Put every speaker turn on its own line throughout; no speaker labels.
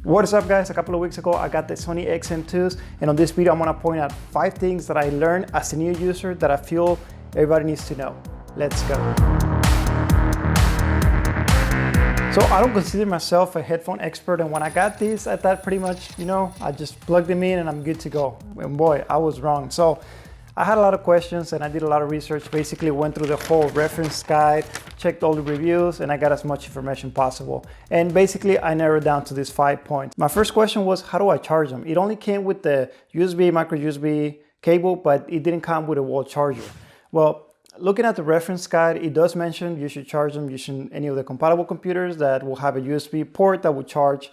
What is up guys? A couple of weeks ago I got the SONY XM2s, and on this video I'm gonna point out 5 things that I learned as a new user that I feel everybody needs to know. Let's go. So I don't consider myself a headphone expert, and when I got these I thought pretty much, I just plugged them in and I'm good to go. And boy, I was wrong. So I had a lot of questions and I did a lot of research, basically went through the whole reference guide, checked all the reviews, and I got as much information possible. And basically I narrowed down to these 5 points. My first question was, how do I charge them? It only came with the USB, micro USB cable, but it didn't come with a wall charger. Well, looking at the reference guide, it does mention you should charge them using any of the compatible computers that will have a USB port that will charge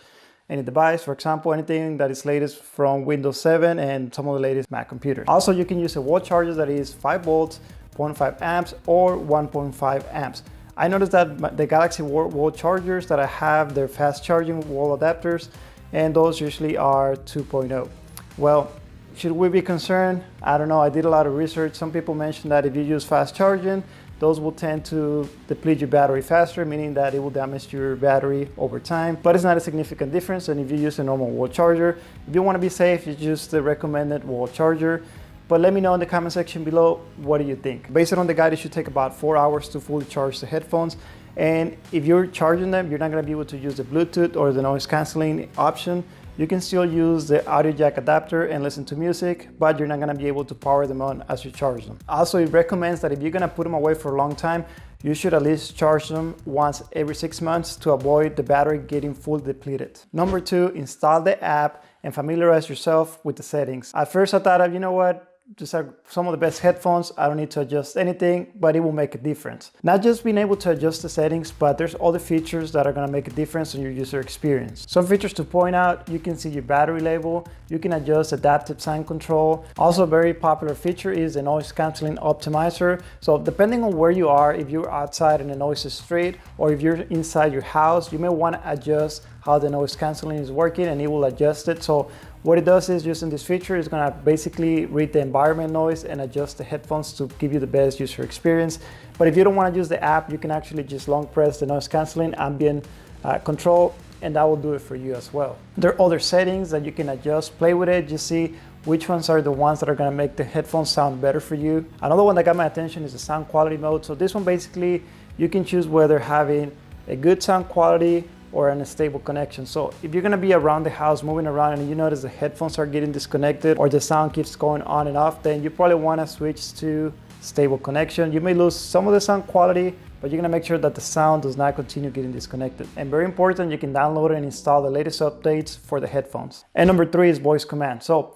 any device. For example, anything that is latest from Windows 7 and some of the latest Mac computers. Also, you can use a wall charger that is 5 volts, 0.5 amps, or 1.5 amps. I noticed that the Galaxy wall chargers that I have, they're fast charging wall adapters, and those usually are 2.0. Well, should we be concerned? I don't know. I did a lot of research. Some people mentioned that if you use fast charging, those will tend to deplete your battery faster, meaning that it will damage your battery over time, but it's not a significant difference. And if you use a normal wall charger, if you want to be safe, you use the recommended wall charger. But let me know in the comment section below, what do you think? Based on the guide, it should take about 4 hours to fully charge the headphones. And if you're charging them, you're not going to be able to use the Bluetooth or the noise canceling option. You can still use the audio jack adapter and listen to music, but you're not going to be able to power them on as you charge them. Also, it recommends that if you're going to put them away for a long time, you should at least charge them once every 6 months to avoid the battery getting fully depleted. Number 2, install the app and familiarize yourself with the settings. At first I thought, you know what? These are some of the best headphones. I don't need to adjust anything, but it will make a difference. Not just being able to adjust the settings, but there's other features that are going to make a difference in your user experience. Some features to point out: you can see your battery level, you can adjust adaptive sound control. Also, a very popular feature is the noise canceling optimizer. So depending on where you are, if you're outside in a noisy street or if you're inside your house, you may want to adjust how the noise canceling is working, and it will adjust it. So what it does is, using this feature, is going to basically read the environment noise and adjust the headphones to give you the best user experience. But if you don't want to use the app, you can actually just long press the noise canceling ambient control, and that will do it for you as well. There are other settings that you can adjust, play with it, just see which ones are the ones that are going to make the headphones sound better for you. Another one that got my attention is the sound quality mode. So this one, basically you can choose whether having a good sound quality or an unstable connection. So if you're gonna be around the house, moving around, and you notice the headphones are getting disconnected or the sound keeps going on and off, then you probably wanna switch to stable connection. You may lose some of the sound quality, but you're gonna make sure that the sound does not continue getting disconnected. And very important, you can download and install the latest updates for the headphones. And number 3 is voice command. So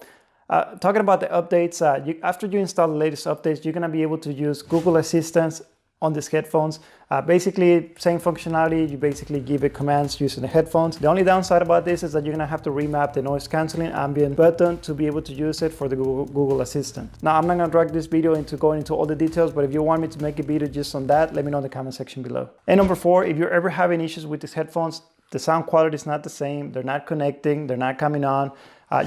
talking about the updates, after you install the latest updates, you're gonna be able to use Google Assistant on these headphones. Basically same functionality. You basically give it commands using the headphones. The only downside about this is that you're gonna have to remap the noise canceling ambient button to be able to use it for the Google Assistant. Now, I'm not gonna drag this video into going into all the details, but if you want me to make a video just on that, let me know in the comment section below. And number 4, if you're ever having issues with these headphones, the sound quality is not the same, they're not connecting, they're not coming on,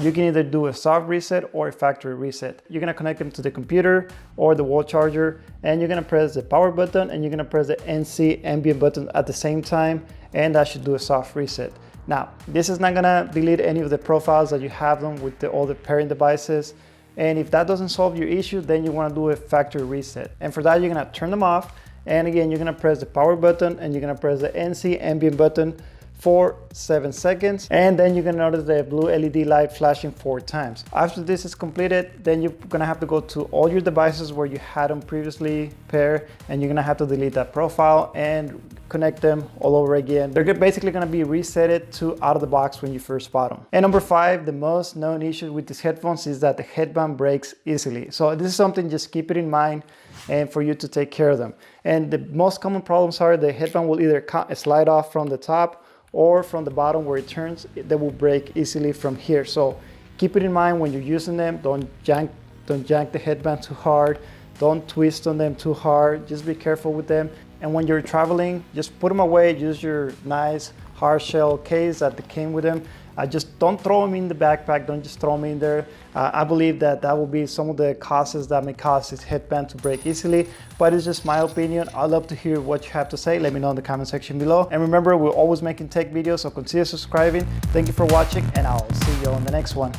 you can either do a soft reset or a factory reset. You're gonna connect them to the computer or the wall charger, and you're gonna press the power button and you're gonna press the NC ambient button at the same time, and that should do a soft reset. Now, this is not gonna delete any of the profiles that you have them with all the parent devices. And if that doesn't solve your issue, then you wanna do a factory reset. And for that, you're gonna turn them off. And again, you're gonna press the power button and you're gonna press the NC ambient button for 7 seconds, and then you're gonna notice the blue LED light flashing 4 times. After this is completed, then you're gonna have to go to all your devices where you had them previously paired, and you're gonna have to delete that profile and connect them all over again. They're basically gonna be resetted to out of the box when you first bought them. And number 5, the most known issue with these headphones is that the headband breaks easily. So this is something, just keep it in mind and for you to take care of them. And the most common problems are the headband will either slide off from the top or from the bottom where it turns. They will break easily from here. So keep it in mind when you're using them. Don't jank the headband too hard. Don't twist on them too hard. Just be careful with them. And when you're traveling, just put them away. Use your nice hard shell case that came with them. Just don't throw them in the backpack, don't just throw them in there. I believe that will be some of the causes that may cause this headband to break easily, but it's just my opinion. I'd love to hear what you have to say. Let me know in the comment section below. And remember, we're always making tech videos, so consider subscribing. Thank you for watching, and I'll see you on the next one.